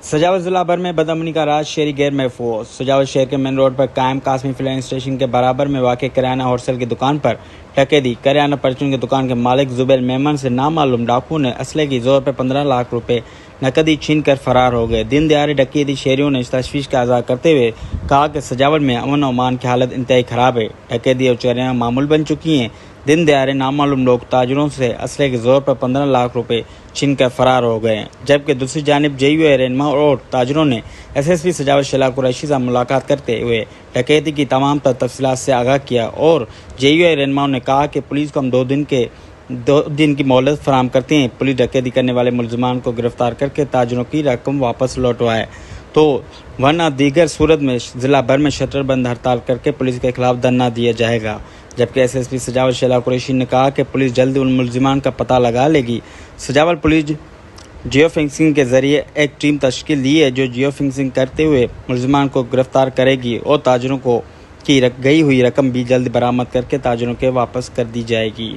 सजावल जिला भर में बदअमनी का राज शहरी गैर महफूज। सजावल शहर के मेन रोड पर कायम कासमी फिलिंग स्टेशन के बराबर में वाक़ किराना होलसेल की दुकान पर डकैती। किराना परचून की दुकान के मालिक जुबैर मेमन से नामालूम डाकू ने असले की जोर पर 15 लाख रुपए नकदी छीन कर फरार हो गए। दिन दहाड़े डकैती शहरियों ने तशवीश का इज़हार करते हुए कहा कि सजावल में अमन और अमान की हालत इंतहाई ख़राब है। डकैती और चोरियां मामूल बन चुकी हैं। दिन दहाड़े नामालूम लोग ताजरों से असले के जोर पर 15 लाख रुपए छीन कर फरार हो गए, जबकि दूसरी जानिब JUI रहनुमा और ताजरों ने SSP सजावल शैला कुरैशी से मुलाकात करते हुए डकैती की तमाम तफसीलात से आगाह किया और JUI रहनुमाओं ने कहा कि पुलिस को हम दो दिन की मोहलत फराहम करते हैं। पुलिस डकैती करने वाले मुलजमान को गिरफ्तार करके ताजरों की रकम वापस लौटवाए तो वरना दीगर सूरत में जिला भर में शटरबंद हड़ताल करके पुलिस के खिलाफ धरना दिया जाएगा। जबकि SSP सजावल शैला कुरैशी ने कहा कि पुलिस जल्द उन मुलजिमान का पता लगा लेगी। सजावल पुलिस जियो फेंसिंग के जरिए एक टीम तश्कील दी है जो जियो फेंसिंग करते हुए मुलजिमान को गिरफ्तार करेगी और ताजरों को की गई हुई रकम भी जल्द बरामद करके ताजरों के वापस कर दी जाएगी।